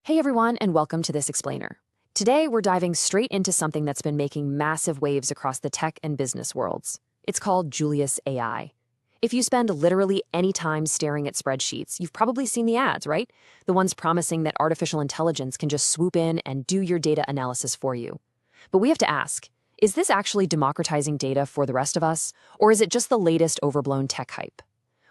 Hey everyone, and welcome to this explainer. Today, we're diving straight into something that's been making massive waves across the tech and business worlds. It's called Julius AI. If you spend literally any time staring at spreadsheets, you've probably seen the ads, right? The ones promising that artificial intelligence can just swoop in and do your data analysis for you. But we have to ask, is this actually democratizing data for the rest of us, or is it just the latest overblown tech hype?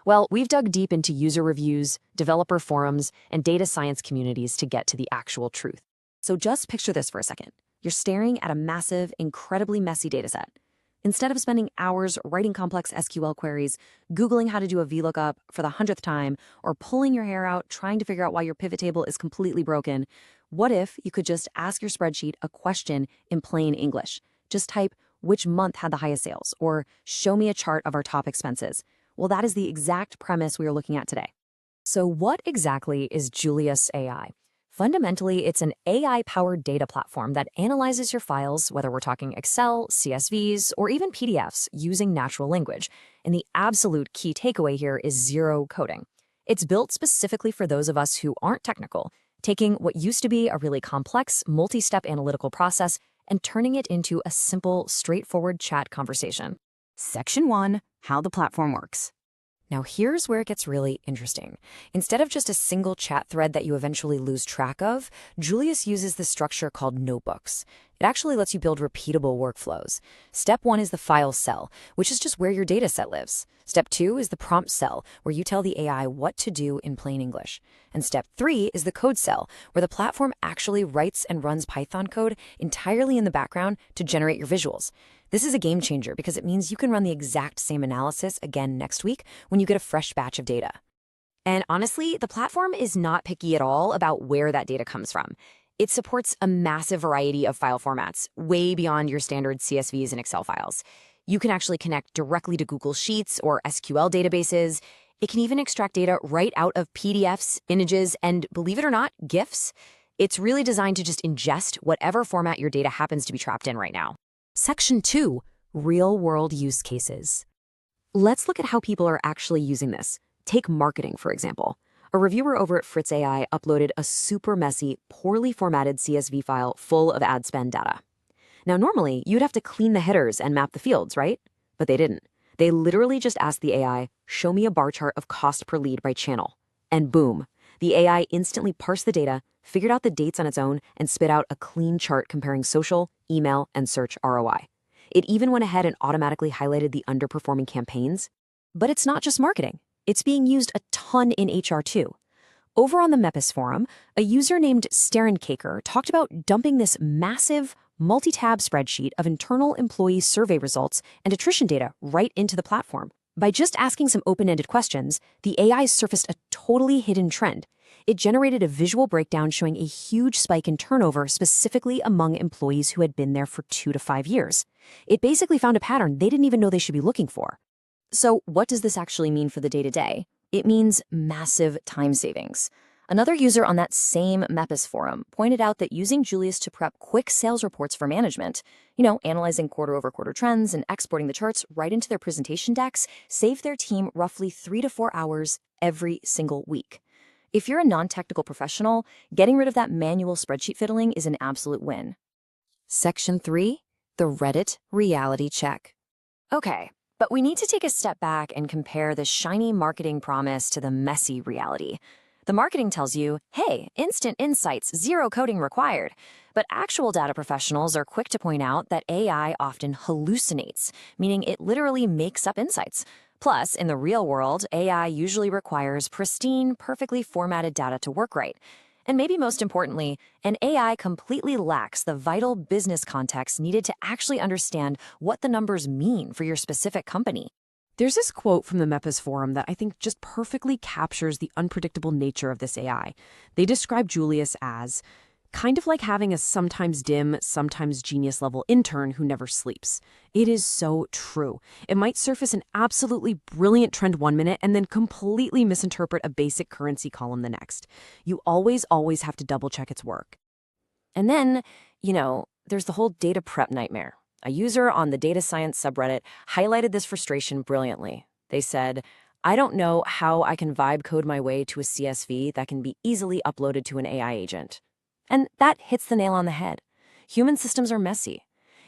Well, we've dug deep into user reviews, developer forums, and data science communities to get to the actual truth. So just picture this for a second. You're staring at a massive, incredibly messy dataset. Instead of spending hours writing complex SQL queries, Googling how to do a VLOOKUP for the 100th time, or pulling your hair out trying to figure out why your pivot table is completely broken, what if you could just ask your spreadsheet a question in plain English? Just type, which month had the highest sales, or show me a chart of our top expenses. Well, that is the exact premise we are looking at today. So what exactly is Julius AI? Fundamentally, it's an AI-powered data platform that analyzes your files, whether we're talking Excel, CSVs, or even PDFs, using natural language. And the absolute key takeaway here is zero coding. It's built specifically for those of us who aren't technical, taking what used to be a really complex, multi-step analytical process and turning it into a simple, straightforward chat conversation. Section 1, how the platform works. Now here's where it gets really interesting. Instead of just a single chat thread that you eventually lose track of, Julius uses the structure called notebooks. It actually lets you build repeatable workflows. Step 1 is the file cell, which is just where your data set lives. Step 2 is the prompt cell, where you tell the AI what to do in plain English. And step 3 is the code cell, where the platform actually writes and runs Python code entirely in the background to generate your visuals. This is a game changer because it means you can run the exact same analysis again next week when you get a fresh batch of data. And honestly, the platform is not picky at all about where that data comes from. It supports a massive variety of file formats, way beyond your standard CSVs and Excel files. You can actually connect directly to Google Sheets or SQL databases. It can even extract data right out of PDFs, images, and believe it or not, GIFs. It's really designed to just ingest whatever format your data happens to be trapped in right now. Section 2, real-world use cases. Let's look at how people are actually using this. Take marketing, for example. A reviewer over at Fritz AI uploaded a super messy, poorly formatted CSV file full of ad spend data. Now, normally, you'd have to clean the headers and map the fields, right? But they didn't. They literally just asked the AI, show me a bar chart of cost per lead by channel. And boom, the AI instantly parsed the data, figured out the dates on its own, and spit out a clean chart comparing social, email, and search ROI. It even went ahead and automatically highlighted the underperforming campaigns. But it's not just marketing. It's being used a ton in HR too. Over on the MEPIS forum, a user named Sterenkaker talked about dumping this massive, multi-tab spreadsheet of internal employee survey results and attrition data right into the platform. By just asking some open-ended questions, the AI surfaced a totally hidden trend. It generated a visual breakdown showing a huge spike in turnover specifically among employees who had been there for 2 to 5 years. It basically found a pattern they didn't even know they should be looking for. So what does this actually mean for the day-to-day? It means massive time savings. Another user on that same MEPIS forum pointed out that using Julius to prep quick sales reports for management, analyzing quarter-over-quarter trends and exporting the charts right into their presentation decks, saved their team roughly 3 to 4 hours every single week. If you're a non-technical professional, getting rid of that manual spreadsheet fiddling is an absolute win. Section 3, the Reddit reality check. Okay, but we need to take a step back and compare the shiny marketing promise to the messy reality. The marketing tells you, hey, instant insights, zero coding required. But actual data professionals are quick to point out that AI often hallucinates, meaning it literally makes up insights. Plus, in the real world, AI usually requires pristine, perfectly formatted data to work right. And maybe most importantly, an AI completely lacks the vital business context needed to actually understand what the numbers mean for your specific company. There's this quote from the MEPIS forum that I think just perfectly captures the unpredictable nature of this AI. They describe Julius as kind of like having a sometimes dim, sometimes genius level intern who never sleeps. It is so true. It might surface an absolutely brilliant trend 1 minute and then completely misinterpret a basic currency column the next. You always have to double check its work. And then, there's the whole data prep nightmare. A user on the data science subreddit highlighted this frustration brilliantly. They said, I don't know how I can vibe code my way to a CSV that can be easily uploaded to an AI agent. And that hits the nail on the head. Human systems are messy.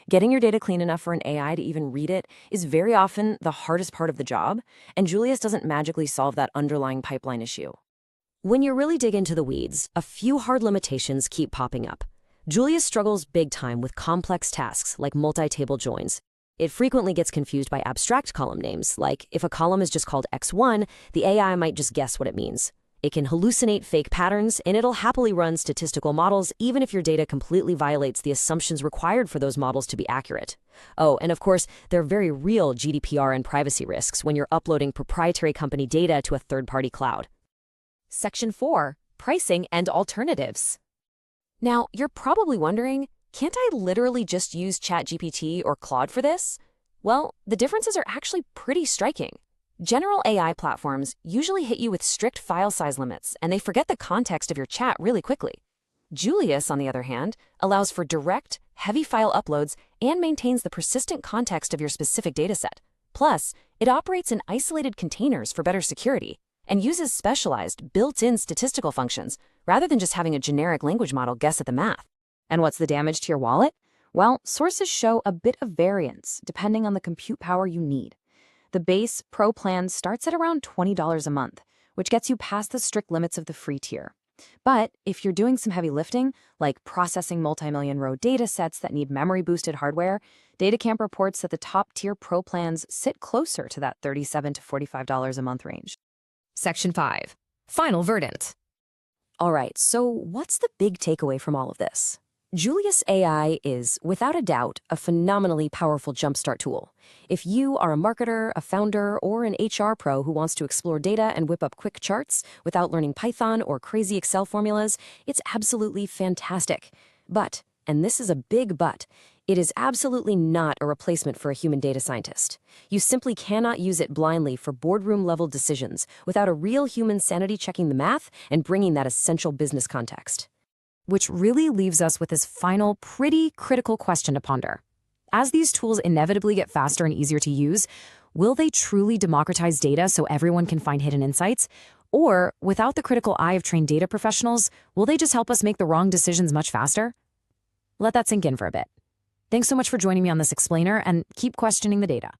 Getting your data clean enough for an AI to even read it is very often the hardest part of the job, and Julius doesn't magically solve that underlying pipeline issue. When you really dig into the weeds, a few hard limitations keep popping up. Julius struggles big time with complex tasks like multi-table joins. It frequently gets confused by abstract column names, like if a column is just called X1, the AI might just guess what it means. It can hallucinate fake patterns, and it'll happily run statistical models even if your data completely violates the assumptions required for those models to be accurate. Oh, and of course, there are very real GDPR and privacy risks when you're uploading proprietary company data to a third-party cloud. Section 4. Pricing and Alternatives. Now, you're probably wondering, can't I literally just use ChatGPT or Claude for this? Well, the differences are actually pretty striking. General AI platforms usually hit you with strict file size limits, and they forget the context of your chat really quickly. Julius, on the other hand, allows for direct, heavy file uploads and maintains the persistent context of your specific dataset. Plus, it operates in isolated containers for better security and uses specialized, built-in statistical functions rather than just having a generic language model guess at the math. And what's the damage to your wallet? Well, sources show a bit of variance depending on the compute power you need. The base Pro plan starts at around $20 a month, which gets you past the strict limits of the free tier. But if you're doing some heavy lifting, like processing multi-million row datasets that need memory-boosted hardware, DataCamp reports that the top-tier Pro plans sit closer to that $37 to $45 a month range. Section 5. Final verdict. All right, so what's the big takeaway from all of this? Julius AI is, without a doubt, a phenomenally powerful jumpstart tool. If you are a marketer, a founder, or an HR pro who wants to explore data and whip up quick charts without learning Python or crazy Excel formulas, it's absolutely fantastic. But, and this is a big but, it is absolutely not a replacement for a human data scientist. You simply cannot use it blindly for boardroom-level decisions without a real human sanity checking the math and bringing that essential business context. Which really leaves us with this final, pretty critical question to ponder. As these tools inevitably get faster and easier to use, will they truly democratize data so everyone can find hidden insights? Or, without the critical eye of trained data professionals, will they just help us make the wrong decisions much faster? Let that sink in for a bit. Thanks so much for joining me on this explainer, and keep questioning the data.